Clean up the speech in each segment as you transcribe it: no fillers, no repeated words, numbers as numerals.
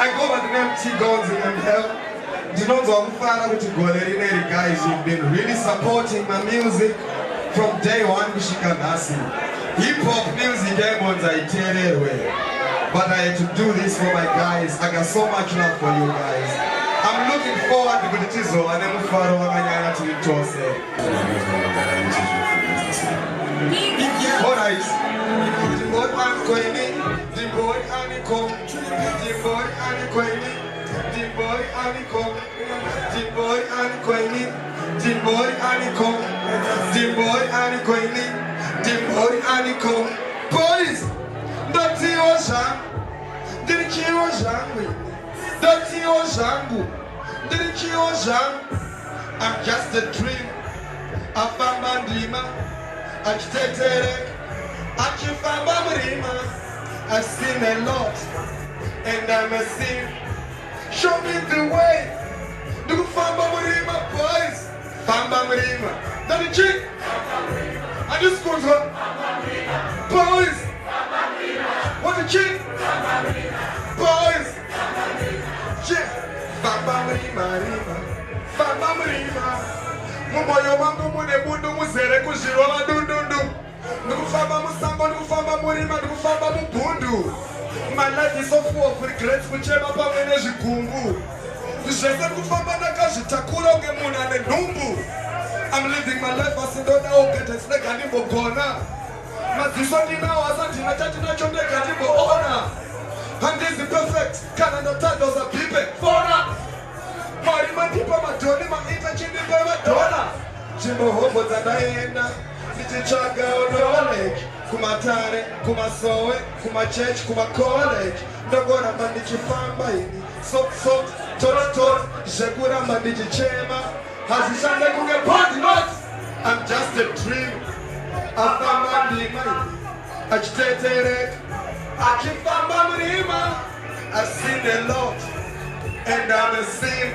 I go by the name T-Gonzi and Hell. Guys, you've been really supporting my music from day one. Hip-hop music, everyone's way. But I had to do this for my guys. I got so much love for you guys. I'm looking forward to the Tizo and then follow to the toss. Alright. The boy and Queenie, the boy and the boy and Queenie, the boy and the boy and Queenie, the boy and the boy and Queenie, the boy and boys, that's your song, didn't you song? That's your song, didn't you song? I'm just a dream, a famandima, a tetere. I've seen a lot, and I'm a sin. Show me the way. Do Famba Marima, boys. Famba Marima. That's the chick. I just go to boys. What's the chick? Boys. Chick. Famba Marima, Famba Marima. Mumoyo mangu mune bundu muzere kujirola dundu. Nukufamba musambo, nukufamba murima, nukufamba mubundu. My life is so full of regrets, kuchema pamene zvikumbu. Zvese kufamba ndakazvitakura unge munhu ane nhumbu. I'm living my life asindoda ogeta sinega ndimbogona. Maziso ndinawo asi handina chatinacho ndega ndimboona. Handizi perfect, kana ndotadza usabhipe fona. Mwari mandipa madhoni, maita chindipa madhona. Chimbohombo dzandaenda. Ndichitsvaga unooneki kumatare, kumasowe, kumachechi, kumacollege. Ndongoramba ndichifamba ini sok, tot, zvekuramba ndichichema. Hazvishande kunge bondnot. I'm just a dream. Afamba ndima achitetereka, achifamba murima. I've seen a lot, and I'm a sin.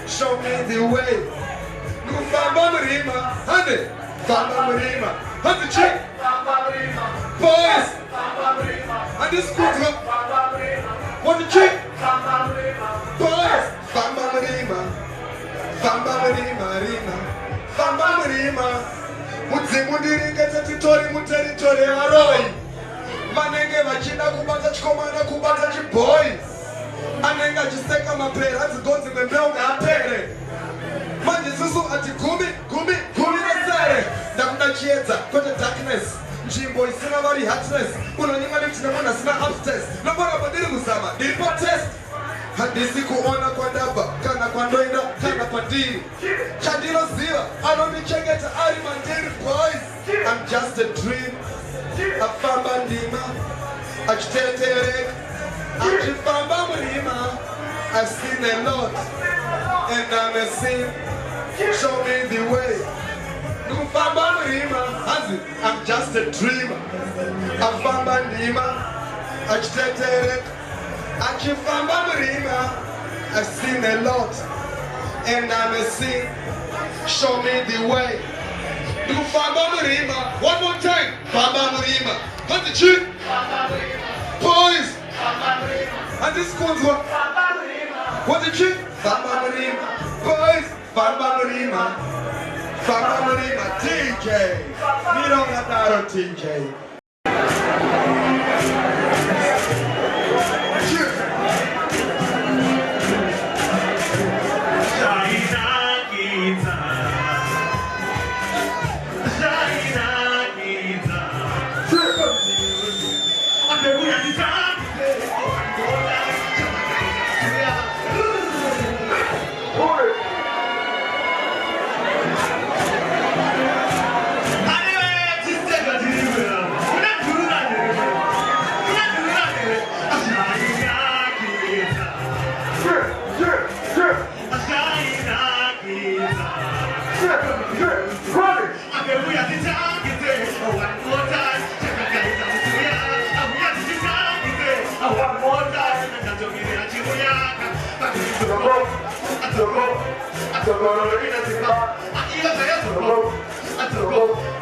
Show me the way. Nukufamba murima, hande. Famba Marima, how's the chick? Boys! And this scooter? What's the chick? Boys! Famba Marima, Famba Marima, Famba Marima. Mudzimundiringe territory, muterritory aroi. Manenge vachida kubata chikomana kubata chiboy. Anenge achiseka mapera, adzigonzi membeunga apere. Manje susu ati gumi nesere. Ndakuda chiedza kwete darkness. Nzvimbo isina vari heartless. Unonyima kuti ndamona sina upstairs. Nomboramba ndiri kuzama, ndiri patest. Handisi kuona kwandabva, kana kwandoenda, kana pandiri. Chandinoziva, anondichengeta ari mandiri boys. I'm just a dream. Afamba ndima, achitetereka, achifamba murima. I've seen a lot, and I'm a sin. Show me the way. I'm just a dreamer. Afamba ndima, achitetereka, achifamba murima. I've seen a lot, and I'm a sin. Show me the way. Famba murima. One more time. Famba murima. How's the chick? Boys. And this goes what? What's the chick? Famba murima. Boys. Famba murima. Famba murima. TJ. We don't have that on TJ.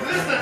Listen,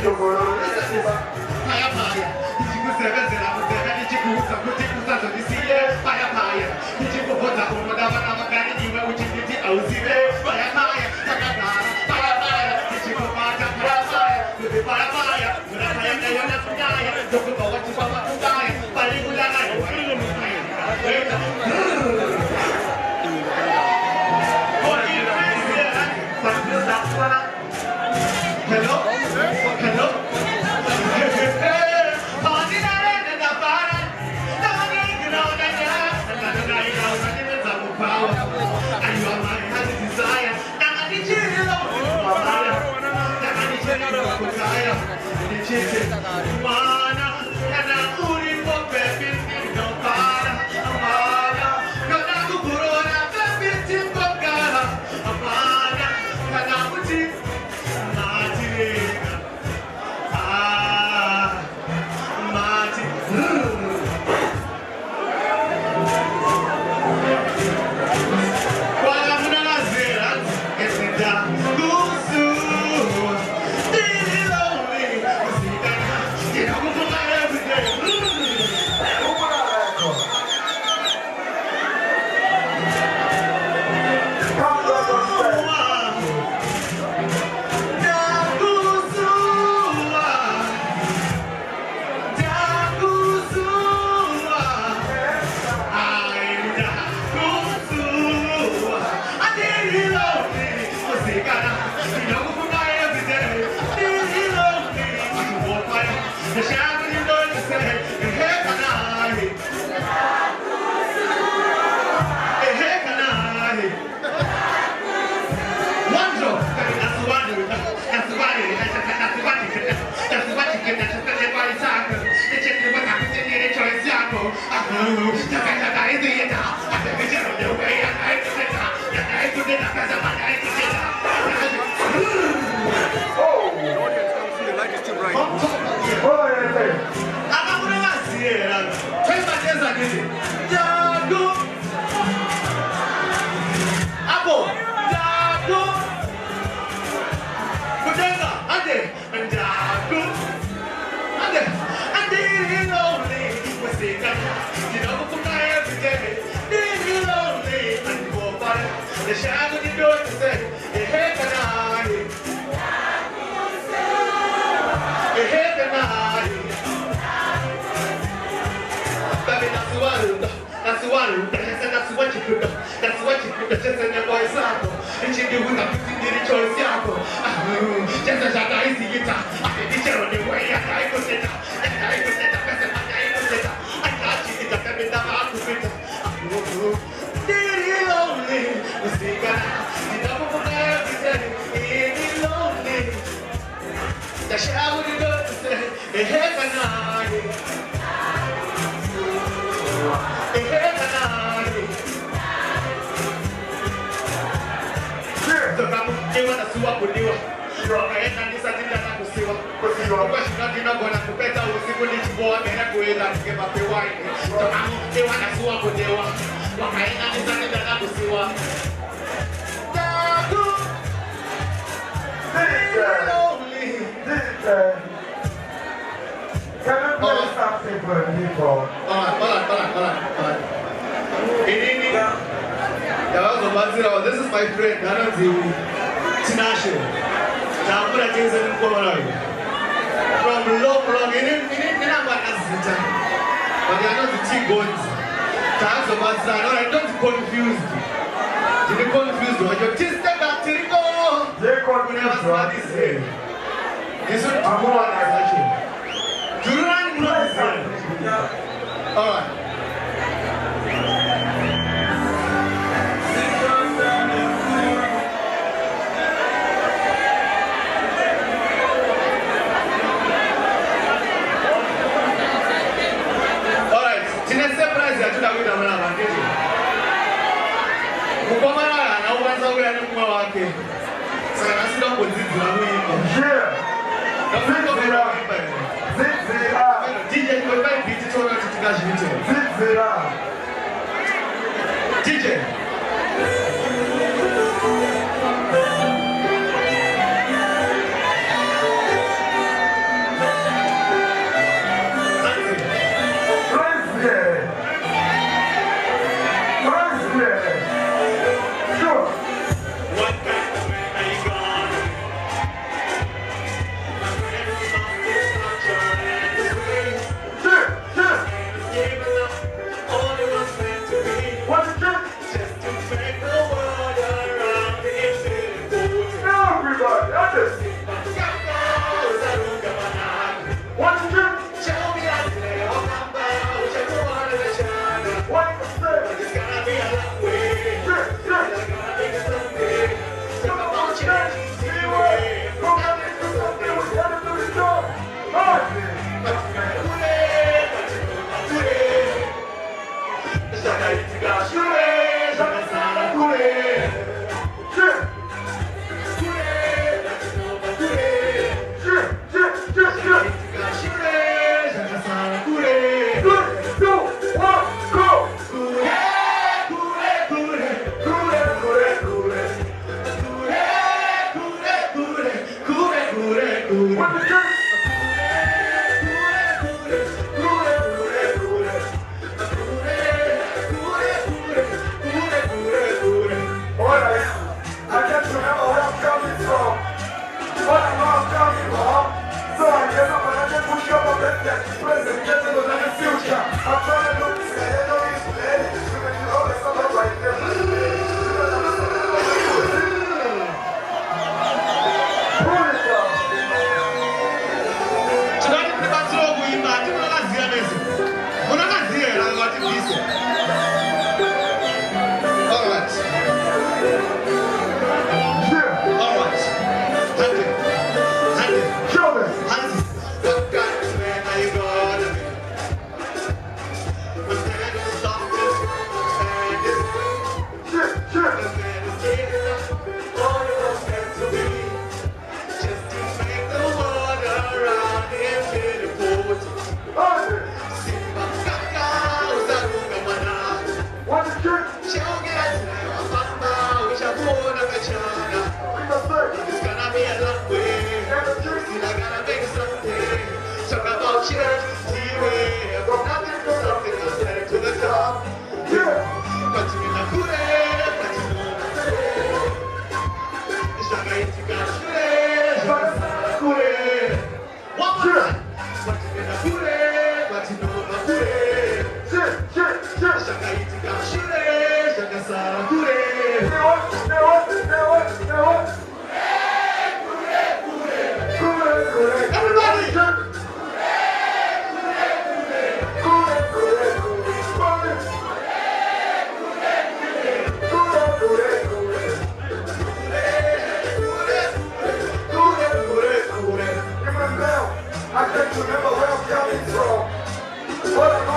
That's what you put. Just in the voice up. And you do with a 50 choice. Just as I see it, I did it on the way. I put it up. I put it up. I put it up. I got you. It's a baby that I put it up. Did it lonely? You see, God, you don't want everything. Is it lonely? The shower you go to say, a heck and this is my friend, Nanazi Tinashe. From long, in but they are not the two gods. Times of us are not, don't confuse. You're confused. You're just step back to the goal. They're confused. This is a more actually. Do you know this? All right. DJ.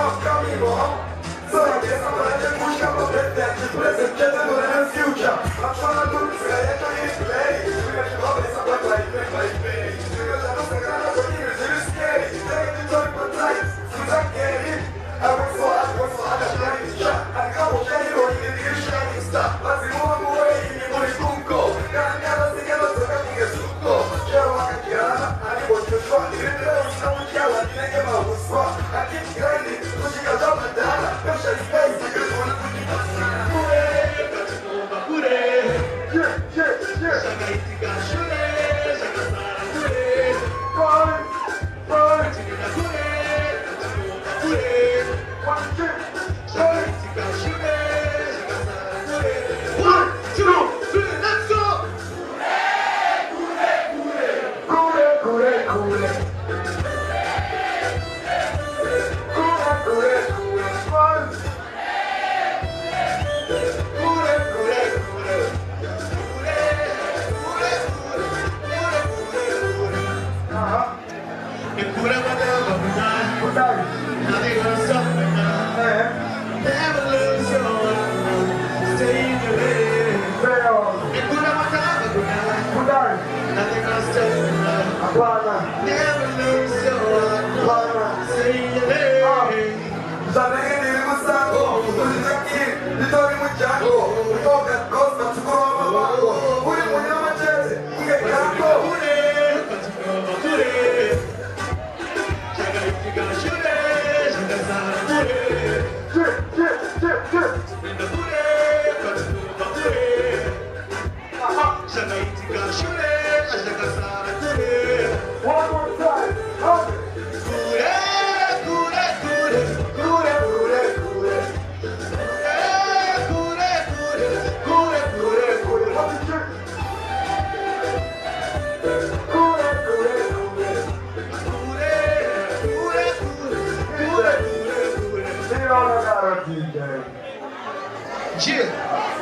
nós caminhamos. Só que essa parada busca o presente, presente que é no future. A fala do é que a gente play. Fica de volta essa placa aí, vem. Fica já não sei nada do que eles querem. Tem de todo pra trás, se já querem. Abençoada, já. Acabou de ir, hoje ele já está. Mas se não amor, ele me morre com gol. Caminhada, se ela toca com isso. Já uma cadeada, aí vou te falar. Não te ela, nem que mal, só. Aqui grande, não te casar pra dar. Fecha space, que eu vou no Dia.